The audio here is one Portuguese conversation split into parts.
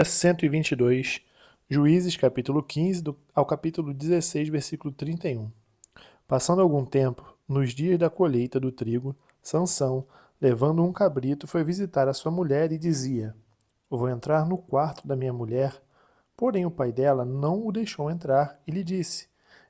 122, Juízes capítulo 15 ao capítulo 16, versículo 31. Passando algum tempo, nos dias da colheita do trigo, Sansão, levando um cabrito, foi visitar a sua mulher e dizia: vou entrar no quarto da minha mulher. Porém o pai dela não o deixou entrar e lhe disse: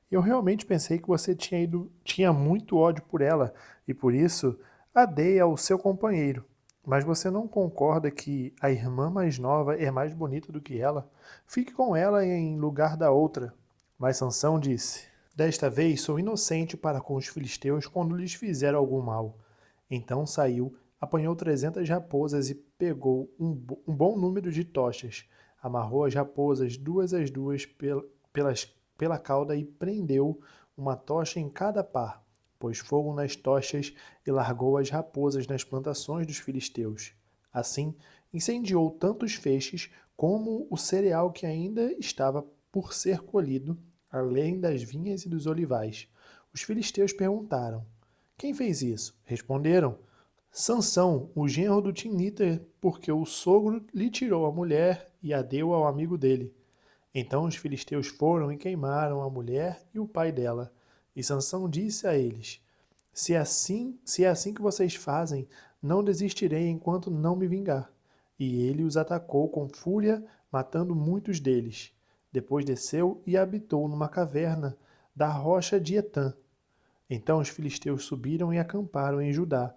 eu realmente pensei que você tinha muito ódio por ela e por isso a dei ao seu companheiro. Mas você não concorda que a irmã mais nova é mais bonita do que ela? Fique com ela em lugar da outra. Mas Sansão disse: desta vez sou inocente para com os filisteus quando lhes fizeram algum mal. Então saiu, apanhou 300 raposas e pegou um bom número de tochas. Amarrou as raposas duas às duas pela cauda e prendeu uma tocha em cada par. Pôs fogo nas tochas e largou as raposas nas plantações dos filisteus. Assim, incendiou tanto os feixes como o cereal que ainda estava por ser colhido, além das vinhas e dos olivais. Os filisteus perguntaram: quem fez isso? Responderam: Sansão, o genro do Timnita, porque o sogro lhe tirou a mulher e a deu ao amigo dele. Então os filisteus foram e queimaram a mulher e o pai dela. E Sansão disse a eles: se é assim que vocês fazem, não desistirei enquanto não me vingar. E ele os atacou com fúria, matando muitos deles. Depois desceu e habitou numa caverna da rocha de Etã. Então os filisteus subiram e acamparam em Judá,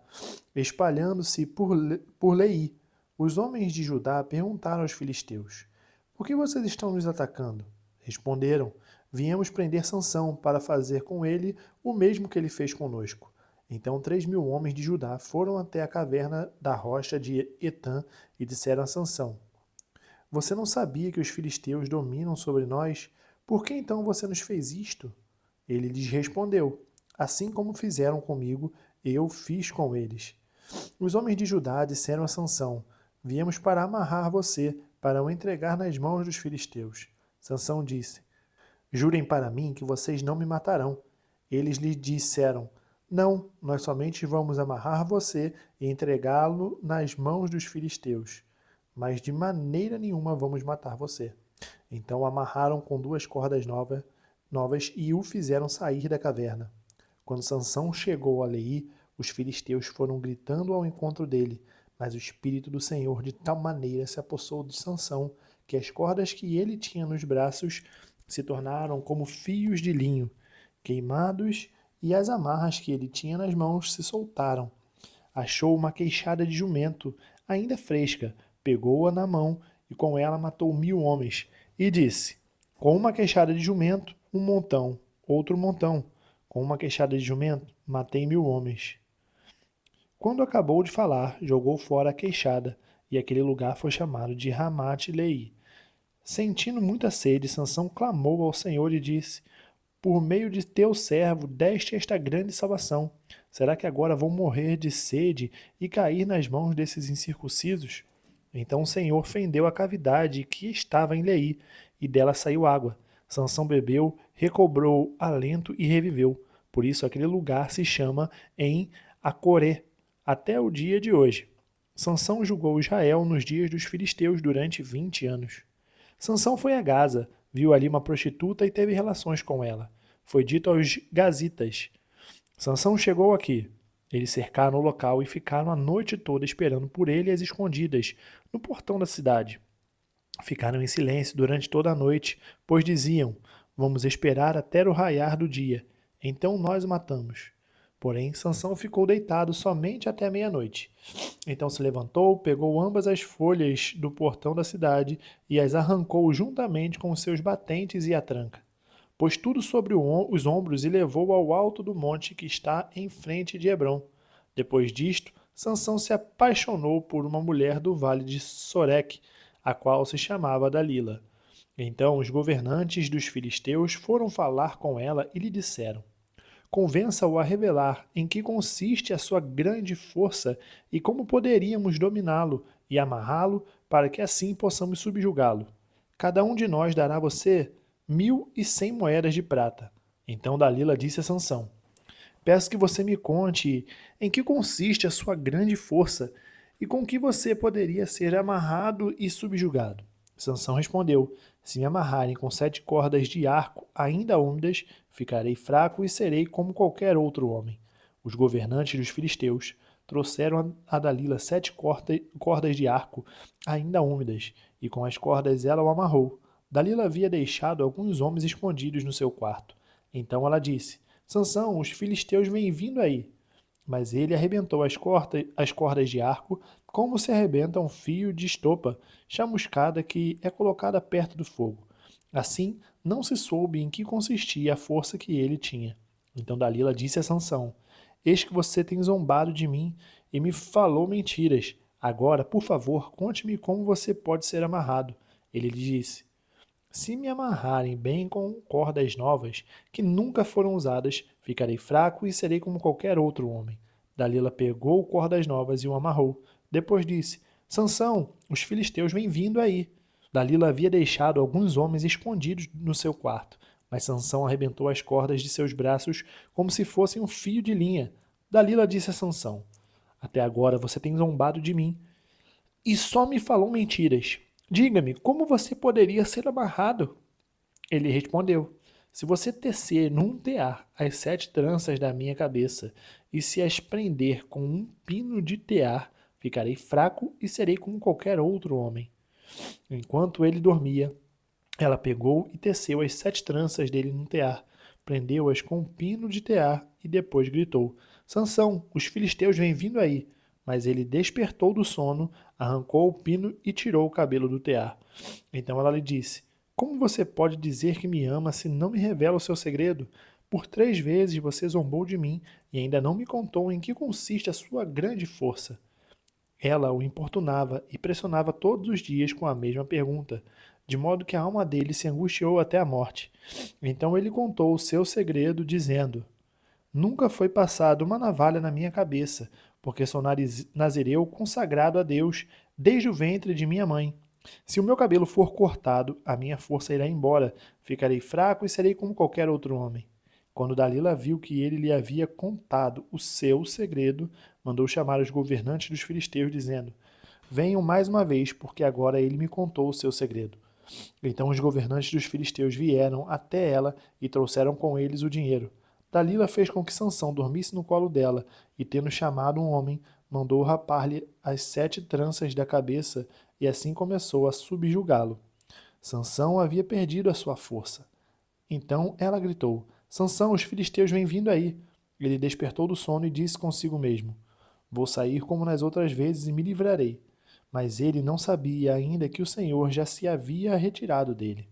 espalhando-se por Leí. Os homens de Judá perguntaram aos filisteus: por que vocês estão nos atacando? Responderam: viemos prender Sansão para fazer com ele o mesmo que ele fez conosco. Então 3.000 homens de Judá foram até a caverna da rocha de Etã e disseram a Sansão: você não sabia que os filisteus dominam sobre nós? Por que então você nos fez isto? Ele lhes respondeu: assim como fizeram comigo, eu fiz com eles. Os homens de Judá disseram a Sansão: viemos para amarrar você, para o entregar nas mãos dos filisteus. Sansão disse: jurem para mim que vocês não me matarão. Eles lhe disseram: não, nós somente vamos amarrar você e entregá-lo nas mãos dos filisteus. Mas de maneira nenhuma vamos matar você. Então o amarraram com 2 cordas novas e o fizeram sair da caverna. Quando Sansão chegou a Leí, os filisteus foram gritando ao encontro dele, mas o Espírito do Senhor de tal maneira se apossou de Sansão que as cordas que ele tinha nos braços se tornaram como fios de linho, queimados, e as amarras que ele tinha nas mãos se soltaram. Achou uma queixada de jumento, ainda fresca, pegou-a na mão e com ela matou 1.000 homens. E disse: com uma queixada de jumento, um montão, outro montão. Com uma queixada de jumento, matei 1.000 homens. Quando acabou de falar, jogou fora a queixada, e aquele lugar foi chamado de Ramate-Leí. Sentindo muita sede, Sansão clamou ao Senhor e disse: por meio de teu servo, deste esta grande salvação. Será que agora vou morrer de sede e cair nas mãos desses incircuncisos? Então o Senhor fendeu a cavidade que estava em Leí, e dela saiu água. Sansão bebeu, recobrou alento e reviveu. Por isso aquele lugar se chama em Acoré, até o dia de hoje. Sansão julgou Israel nos dias dos filisteus durante 20 anos. Sansão foi a Gaza, viu ali uma prostituta e teve relações com ela. Foi dito aos gazitas: Sansão chegou aqui. Eles cercaram o local e ficaram a noite toda esperando por ele às escondidas, no portão da cidade. Ficaram em silêncio durante toda a noite, pois diziam: vamos esperar até o raiar do dia. Então nós o matamos. Porém, Sansão ficou deitado somente até meia-noite. Então se levantou, pegou ambas as folhas do portão da cidade e as arrancou juntamente com os seus batentes e a tranca. Pôs tudo sobre os ombros e levou ao alto do monte que está em frente de Hebrom. Depois disto, Sansão se apaixonou por uma mulher do vale de Soreque, a qual se chamava Dalila. Então os governantes dos filisteus foram falar com ela e lhe disseram: convença-o a revelar em que consiste a sua grande força e como poderíamos dominá-lo e amarrá-lo para que assim possamos subjugá-lo. Cada um de nós dará a você 1.100 moedas de prata. Então Dalila disse a Sansão: peço que você me conte em que consiste a sua grande força e com que você poderia ser amarrado e subjugado. Sansão respondeu: Se me amarrarem com 7 cordas de arco ainda úmidas, ficarei fraco e serei como qualquer outro homem. Os governantes dos filisteus trouxeram a Dalila 7 cordas de arco ainda úmidas, e com as cordas ela o amarrou. Dalila havia deixado alguns homens escondidos no seu quarto. Então ela disse: Sansão, os filisteus vêm vindo aí. Mas ele arrebentou as cordas de arco, como se arrebenta um fio de estopa chamuscada que é colocada perto do fogo. Assim, não se soube em que consistia a força que ele tinha. Então Dalila disse a Sansão: Eis que você tem zombado de mim e me falou mentiras. Agora, por favor, conte-me como você pode ser amarrado. Ele lhe disse: Se me amarrarem bem com cordas novas, que nunca foram usadas, ficarei fraco e serei como qualquer outro homem. Dalila pegou cordas novas e o amarrou. Depois disse: Sansão, os filisteus vêm vindo aí. Dalila havia deixado alguns homens escondidos no seu quarto, mas Sansão arrebentou as cordas de seus braços como se fossem um fio de linha. Dalila disse a Sansão: Até agora você tem zombado de mim e só me falou mentiras. Diga-me, como você poderia ser amarrado? Ele respondeu: Se você tecer num tear as 7 tranças da minha cabeça e se as prender com um pino de tear, ficarei fraco e serei como qualquer outro homem. Enquanto ele dormia, ela pegou e teceu as 7 tranças dele num tear, prendeu-as com um pino de tear e depois gritou: Sansão, os filisteus vêm vindo aí. Mas ele despertou do sono, arrancou o pino e tirou o cabelo do tear. Então ela lhe disse: Como você pode dizer que me ama se não me revela o seu segredo? Por 3 vezes você zombou de mim e ainda não me contou em que consiste a sua grande força. Ela o importunava e pressionava todos os dias com a mesma pergunta, de modo que a alma dele se angustiou até a morte. Então ele contou o seu segredo, dizendo: Nunca foi passada uma navalha na minha cabeça, porque sou nazireu consagrado a Deus desde o ventre de minha mãe. Se o meu cabelo for cortado, a minha força irá embora, ficarei fraco e serei como qualquer outro homem. Quando Dalila viu que ele lhe havia contado o seu segredo, mandou chamar os governantes dos filisteus, dizendo: Venham mais uma vez, porque agora ele me contou o seu segredo. Então os governantes dos filisteus vieram até ela e trouxeram com eles o dinheiro. Dalila fez com que Sansão dormisse no colo dela, e tendo chamado um homem, mandou rapar-lhe as 7 tranças da cabeça, e assim começou a subjugá-lo. Sansão havia perdido a sua força. Então ela gritou: Sansão, os filisteus vêm vindo aí. Ele despertou do sono e disse consigo mesmo: Vou sair como nas outras vezes e me livrarei. Mas ele não sabia ainda que o Senhor já se havia retirado dele.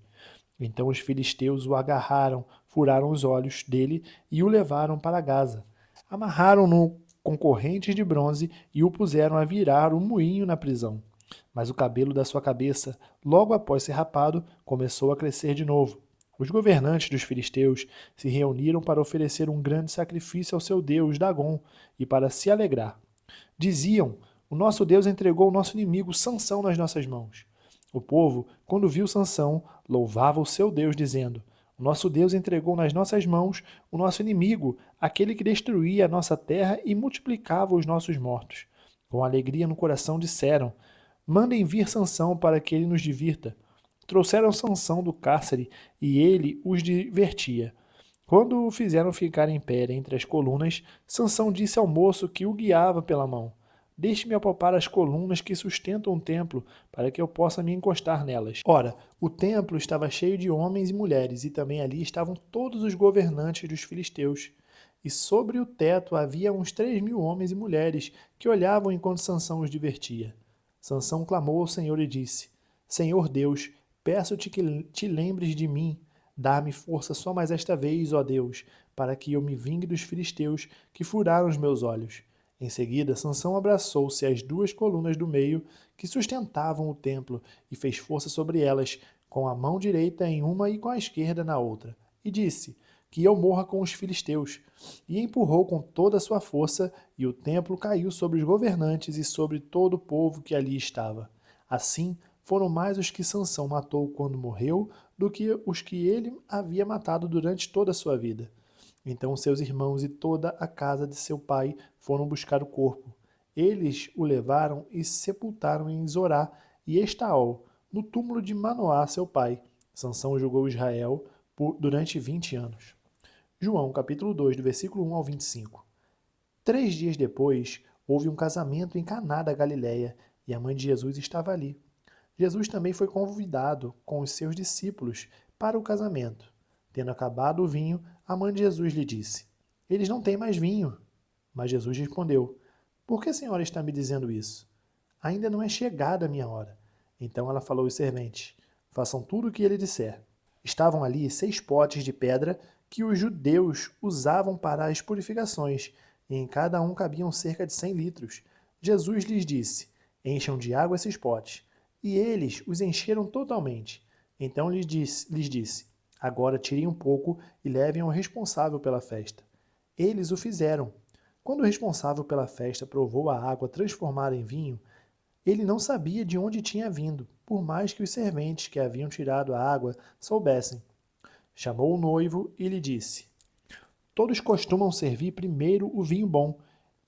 Então os filisteus o agarraram, furaram os olhos dele e o levaram para Gaza. Amarraram-no com correntes de bronze e o puseram a virar um moinho na prisão. Mas o cabelo da sua cabeça, logo após ser rapado, começou a crescer de novo. Os governantes dos filisteus se reuniram para oferecer um grande sacrifício ao seu deus Dagom e para se alegrar. Diziam: O nosso Deus entregou o nosso inimigo Sansão nas nossas mãos. O povo, quando viu Sansão, louvava o seu Deus, dizendo: O nosso Deus entregou nas nossas mãos o nosso inimigo, aquele que destruía a nossa terra e multiplicava os nossos mortos. Com alegria no coração disseram: Mandem vir Sansão para que ele nos divirta. Trouxeram Sansão do cárcere e ele os divertia. Quando o fizeram ficar em pé entre as colunas, Sansão disse ao moço que o guiava pela mão: Deixe-me apalpar as colunas que sustentam o templo, para que eu possa me encostar nelas. Ora, o templo estava cheio de homens e mulheres, e também ali estavam todos os governantes dos filisteus. E sobre o teto havia uns 3.000 homens e mulheres que olhavam enquanto Sansão os divertia. Sansão clamou ao Senhor e disse: Senhor Deus, peço-te que te lembres de mim. Dá-me força só mais esta vez, ó Deus, para que eu me vingue dos filisteus que furaram os meus olhos. Em seguida, Sansão abraçou-se às 2 colunas do meio que sustentavam o templo e fez força sobre elas, com a mão direita em uma e com a esquerda na outra. E disse: Que eu morra com os filisteus. E empurrou com toda a sua força, e o templo caiu sobre os governantes e sobre todo o povo que ali estava. Assim, foram mais os que Sansão matou quando morreu do que os que ele havia matado durante toda a sua vida. Então seus irmãos e toda a casa de seu pai foram buscar o corpo. Eles o levaram e sepultaram em Zorá e Estaol, no túmulo de Manoá, seu pai. Sansão julgou Israel durante 20 anos. João, capítulo 2, do versículo 1 ao 25. 3 dias depois, houve um casamento em Caná da Galileia, e a mãe de Jesus estava ali. Jesus também foi convidado com os seus discípulos para o casamento. Tendo acabado o vinho, a mãe de Jesus lhe disse: Eles não têm mais vinho. Mas Jesus respondeu: Por que a senhora está me dizendo isso? Ainda não é chegada a minha hora. Então ela falou aos serventes: Façam tudo o que ele disser. Estavam ali 6 potes de pedra que os judeus usavam para as purificações, e em cada um cabiam cerca de 100 litros. Jesus lhes disse: Encham de água esses potes. E eles os encheram totalmente. Então lhes disse: Agora tirem um pouco e levem ao responsável pela festa. Eles o fizeram. Quando o responsável pela festa provou a água transformada em vinho, ele não sabia de onde tinha vindo, por mais que os serventes que haviam tirado a água soubessem. Chamou o noivo e lhe disse: Todos costumam servir primeiro o vinho bom,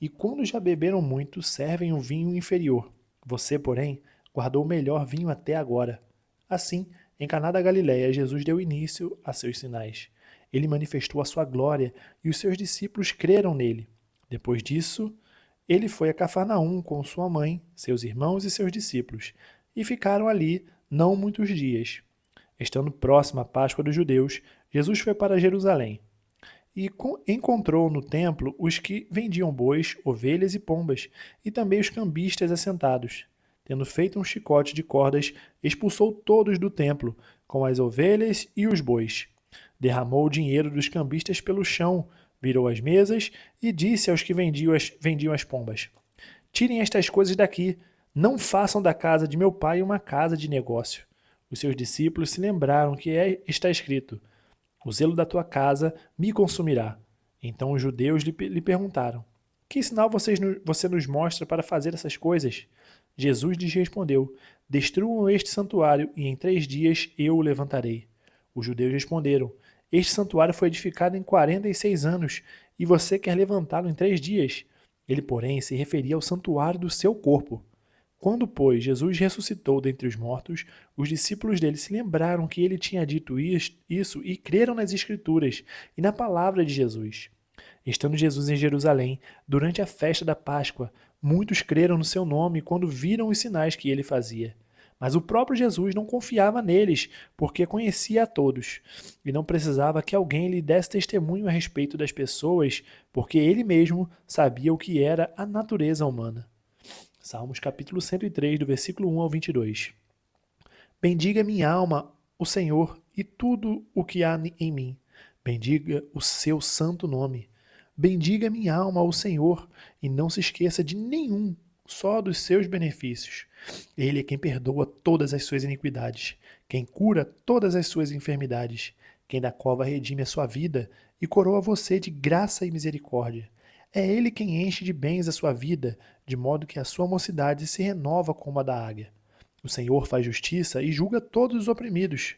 e quando já beberam muito, servem o vinho inferior. Você, porém, guardou o melhor vinho até agora. Assim, em Caná da Galileia, Jesus deu início a seus sinais. Ele manifestou a sua glória e os seus discípulos creram nele. Depois disso, ele foi a Cafarnaum com sua mãe, seus irmãos e seus discípulos, e ficaram ali não muitos dias. Estando próxima a Páscoa dos judeus, Jesus foi para Jerusalém e encontrou no templo os que vendiam bois, ovelhas e pombas, e também os cambistas assentados. Tendo feito um chicote de cordas, expulsou todos do templo, com as ovelhas e os bois. Derramou o dinheiro dos cambistas pelo chão, virou as mesas e disse aos que vendiam as pombas: Tirem estas coisas daqui, não façam da casa de meu pai uma casa de negócio. Os seus discípulos se lembraram que está escrito: O zelo da tua casa me consumirá. Então os judeus lhe perguntaram: Que sinal você nos mostra para fazer essas coisas? Jesus lhes respondeu: Destruam este santuário e em 3 dias eu o levantarei. Os judeus responderam: Este santuário foi edificado em 46 anos e você quer levantá-lo em 3 dias? Ele, porém, se referia ao santuário do seu corpo. Quando, pois, Jesus ressuscitou dentre os mortos, os discípulos dele se lembraram que ele tinha dito isso e creram nas Escrituras e na palavra de Jesus. Estando Jesus em Jerusalém, durante a festa da Páscoa, muitos creram no seu nome quando viram os sinais que ele fazia. Mas o próprio Jesus não confiava neles, porque conhecia a todos, e não precisava que alguém lhe desse testemunho a respeito das pessoas, porque ele mesmo sabia o que era a natureza humana. Salmos capítulo 103, do versículo 1 ao 22. Bendiga minha alma o Senhor e tudo o que há em mim. Bendiga o seu santo nome. Bendiga minha alma ao Senhor e não se esqueça de nenhum, só dos seus benefícios. Ele é quem perdoa todas as suas iniquidades, quem cura todas as suas enfermidades, quem da cova redime a sua vida e coroa você de graça e misericórdia. É ele quem enche de bens a sua vida, de modo que a sua mocidade se renova como a da águia. O Senhor faz justiça e julga todos os oprimidos.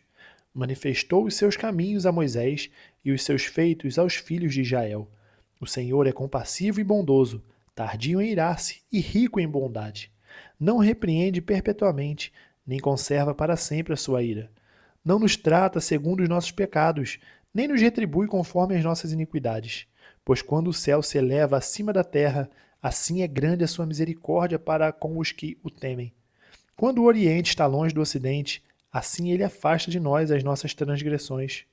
Manifestou os seus caminhos a Moisés e os seus feitos aos filhos de Israel. O Senhor é compassivo e bondoso, tardio em irar-se e rico em bondade. Não repreende perpetuamente, nem conserva para sempre a sua ira. Não nos trata segundo os nossos pecados, nem nos retribui conforme as nossas iniquidades. Pois quando o céu se eleva acima da terra, assim é grande a sua misericórdia para com os que o temem. Quando o Oriente está longe do Ocidente, assim ele afasta de nós as nossas transgressões.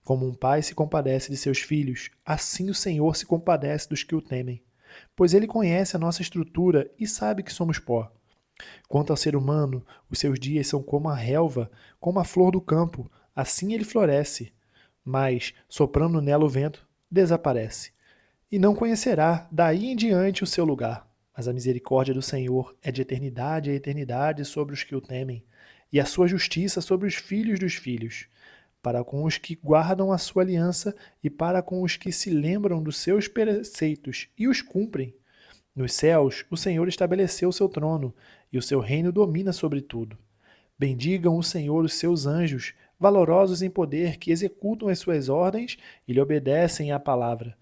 Como um pai se compadece de seus filhos, assim o Senhor se compadece dos que o temem. Pois ele conhece a nossa estrutura e sabe que somos pó. Quanto ao ser humano, os seus dias são como a relva, como a flor do campo, assim ele floresce. Mas, soprando nela o vento, desaparece. E não conhecerá daí em diante o seu lugar. Mas a misericórdia do Senhor é de eternidade a eternidade sobre os que o temem, e a sua justiça sobre os filhos dos filhos, para com os que guardam a sua aliança e para com os que se lembram dos seus preceitos e os cumprem. Nos céus, o Senhor estabeleceu o seu trono, e o seu reino domina sobre tudo. Bendigam o Senhor os seus anjos, valorosos em poder, que executam as suas ordens e lhe obedecem à palavra.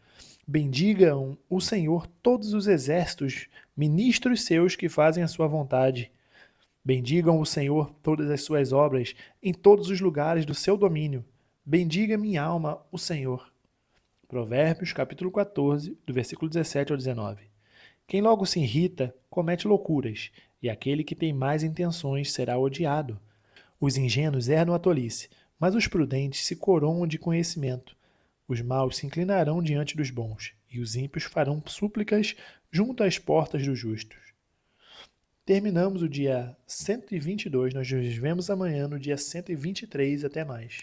Bendigam o Senhor todos os exércitos, ministros seus que fazem a sua vontade. Bendigam o Senhor todas as suas obras em todos os lugares do seu domínio. Bendiga minha alma o Senhor. Provérbios, capítulo 14, do versículo 17 ao 19. Quem logo se irrita, comete loucuras, e aquele que tem mais intenções será odiado. Os ingênuos herdam a tolice, mas os prudentes se coroam de conhecimento. Os maus se inclinarão diante dos bons, e os ímpios farão súplicas junto às portas dos justos. Terminamos o dia 122, nós nos vemos amanhã no dia 123, até mais.